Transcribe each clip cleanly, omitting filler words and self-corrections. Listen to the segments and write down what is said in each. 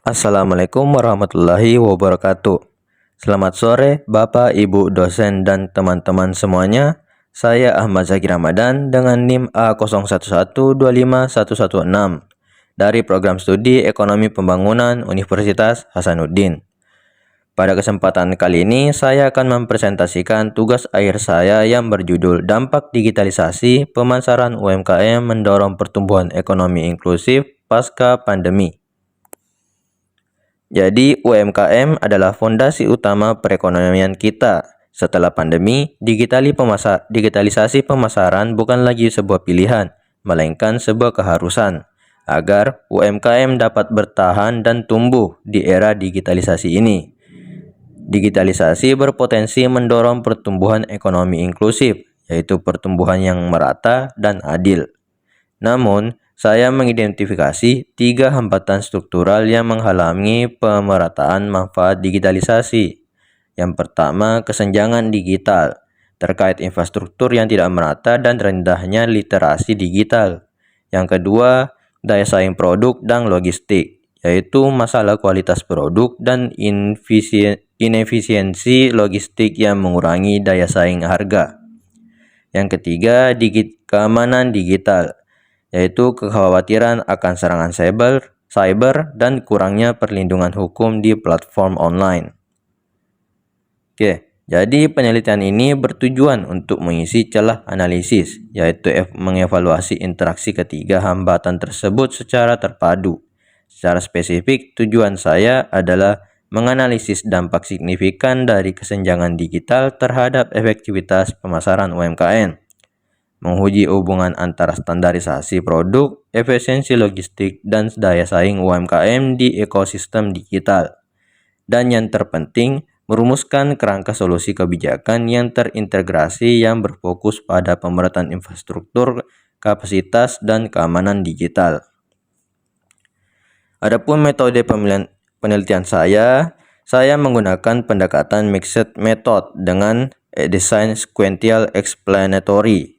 Assalamualaikum warahmatullahi wabarakatuh. Selamat sore Bapak, Ibu, dosen, dan teman-teman semuanya. Saya Ahmad Zaki Ramadan dengan NIM A01125116 dari Program Studi Ekonomi Pembangunan Universitas Hasanuddin. Pada kesempatan kali ini, saya akan mempresentasikan tugas akhir saya yang berjudul Dampak Digitalisasi Pemasaran UMKM Mendorong Pertumbuhan Ekonomi Inklusif Pasca Pandemi. Jadi, UMKM adalah fondasi utama perekonomian kita. Setelah pandemi, digitalisasi pemasaran bukan lagi sebuah pilihan, melainkan sebuah keharusan agar UMKM dapat bertahan dan tumbuh di era digitalisasi ini. Digitalisasi berpotensi mendorong pertumbuhan ekonomi inklusif, yaitu pertumbuhan yang merata dan adil. Namun, saya mengidentifikasi 3 hambatan struktural yang menghalangi pemerataan manfaat digitalisasi. Yang pertama, kesenjangan digital, terkait infrastruktur yang tidak merata dan rendahnya literasi digital. Yang kedua, daya saing produk dan logistik, yaitu masalah kualitas produk dan inefisiensi logistik yang mengurangi daya saing harga. Yang ketiga, keamanan digital, yaitu kekhawatiran akan serangan cyber dan kurangnya perlindungan hukum di platform online. Oke, jadi penelitian ini bertujuan untuk mengisi celah analisis, yaitu mengevaluasi interaksi ketiga hambatan tersebut secara terpadu. Secara spesifik, tujuan saya adalah menganalisis dampak signifikan dari kesenjangan digital terhadap efektivitas pemasaran UMKM, menguji hubungan antara standarisasi produk, efisiensi logistik, dan daya saing UMKM di ekosistem digital. Dan yang terpenting, merumuskan kerangka solusi kebijakan yang terintegrasi yang berfokus pada pemerataan infrastruktur, kapasitas, dan keamanan digital. Adapun metode penelitian saya menggunakan pendekatan mixed method dengan design sequential explanatory.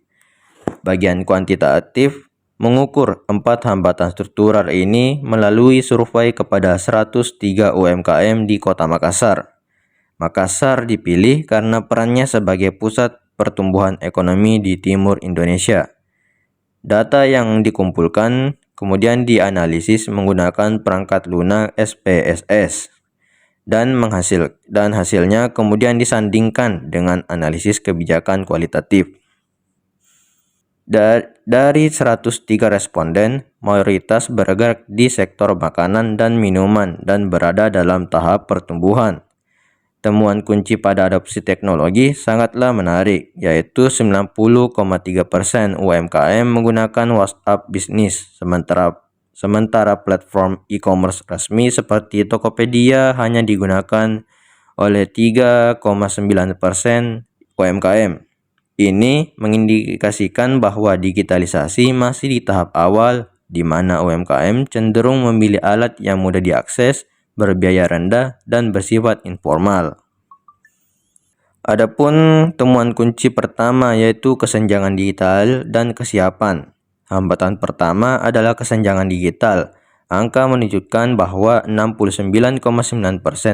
Bagian kuantitatif mengukur 4 hambatan struktural ini melalui survei kepada 103 UMKM di Kota Makassar. Makassar dipilih karena perannya sebagai pusat pertumbuhan ekonomi di timur Indonesia. Data yang dikumpulkan kemudian dianalisis menggunakan perangkat lunak SPSS dan hasilnya kemudian disandingkan dengan analisis kebijakan kualitatif. Dari 103 responden, mayoritas bergerak di sektor makanan dan minuman dan berada dalam tahap pertumbuhan. Temuan kunci pada adopsi teknologi sangatlah menarik, yaitu 90,3% UMKM menggunakan WhatsApp Business, sementara platform e-commerce resmi seperti Tokopedia hanya digunakan oleh 3,9% UMKM. Ini mengindikasikan bahwa digitalisasi masih di tahap awal, di mana UMKM cenderung memilih alat yang mudah diakses, berbiaya rendah, dan bersifat informal. Adapun temuan kunci pertama yaitu kesenjangan digital dan kesiapan. Hambatan pertama adalah kesenjangan digital. Angka menunjukkan bahwa 69,9%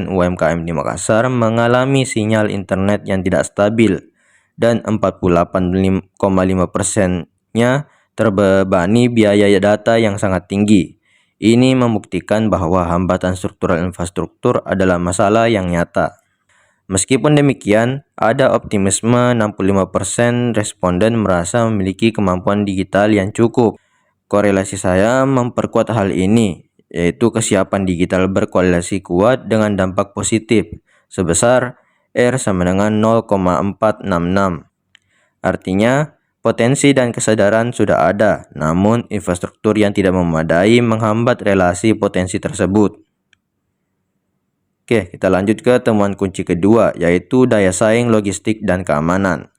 UMKM di Makassar mengalami sinyal internet yang tidak stabil, dan 48,5%-nya terbebani biaya data yang sangat tinggi. Ini membuktikan bahwa hambatan struktural infrastruktur adalah masalah yang nyata. Meskipun demikian, ada optimisme 65% responden merasa memiliki kemampuan digital yang cukup. Korelasi saya memperkuat hal ini, yaitu kesiapan digital berkorelasi kuat dengan dampak positif sebesar R sama dengan 0,466. Artinya, potensi dan kesadaran sudah ada, namun infrastruktur yang tidak memadai menghambat relasi potensi tersebut. Oke, kita lanjut ke temuan kunci kedua, yaitu daya saing logistik dan keamanan.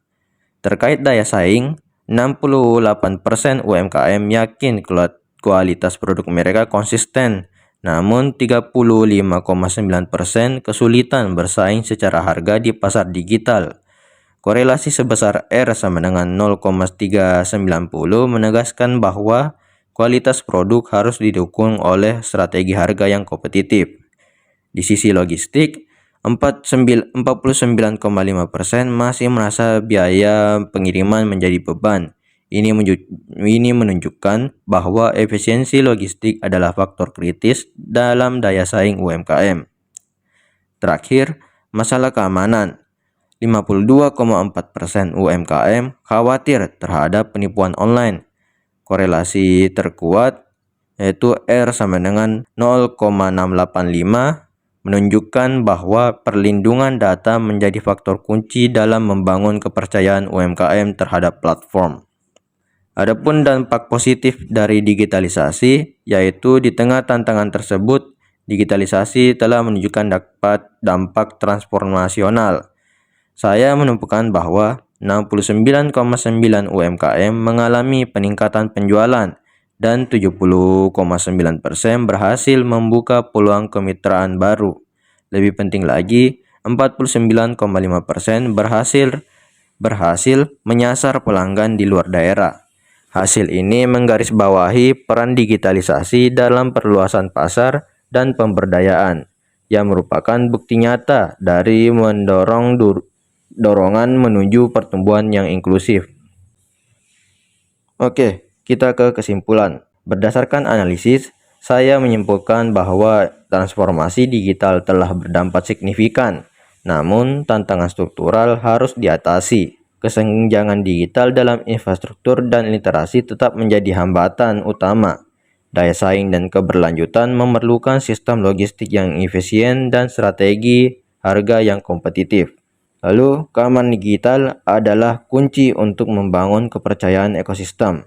Terkait daya saing, 68% UMKM yakin kualitas produk mereka konsisten, namun 35,9% kesulitan bersaing secara harga di pasar digital. Korelasi sebesar R sama dengan 0,390 menegaskan bahwa kualitas produk harus didukung oleh strategi harga yang kompetitif. Di sisi logistik, 49,5% masih merasa biaya pengiriman menjadi beban. Ini menunjukkan bahwa efisiensi logistik adalah faktor kritis dalam daya saing UMKM. Terakhir, masalah keamanan. 52,4% UMKM khawatir terhadap penipuan online. Korelasi terkuat yaitu R sama dengan 0,685 menunjukkan bahwa perlindungan data menjadi faktor kunci dalam membangun kepercayaan UMKM terhadap platform. Adapun dampak positif dari digitalisasi, yaitu di tengah tantangan tersebut, digitalisasi telah menunjukkan dampak transformasional. Saya menemukan bahwa 69,9 UMKM mengalami peningkatan penjualan dan 70,9% berhasil membuka peluang kemitraan baru. Lebih penting lagi, 49,5% berhasil menyasar pelanggan di luar daerah. Hasil ini menggarisbawahi peran digitalisasi dalam perluasan pasar dan pemberdayaan, yang merupakan bukti nyata dari dorongan menuju pertumbuhan yang inklusif. Oke, kita ke kesimpulan. Berdasarkan analisis, saya menyimpulkan bahwa transformasi digital telah berdampak signifikan, namun tantangan struktural harus diatasi. Kesenjangan digital dalam infrastruktur dan literasi tetap menjadi hambatan utama. Daya saing dan keberlanjutan memerlukan sistem logistik yang efisien dan strategi harga yang kompetitif. Lalu, keamanan digital adalah kunci untuk membangun kepercayaan ekosistem.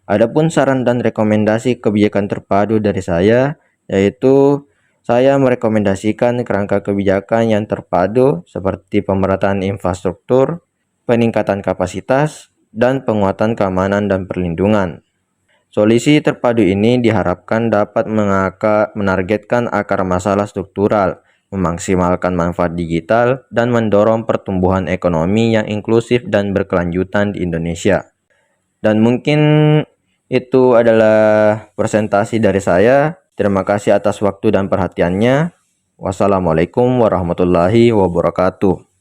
Adapun saran dan rekomendasi kebijakan terpadu dari saya, yaitu saya merekomendasikan kerangka kebijakan yang terpadu seperti pemerataan infrastruktur, peningkatan kapasitas, dan penguatan keamanan dan perlindungan. Solusi terpadu ini diharapkan dapat menargetkan akar masalah struktural, memaksimalkan manfaat digital, dan mendorong pertumbuhan ekonomi yang inklusif dan berkelanjutan di Indonesia. Dan mungkin itu adalah presentasi dari saya. Terima kasih atas waktu dan perhatiannya. Wassalamualaikum warahmatullahi wabarakatuh.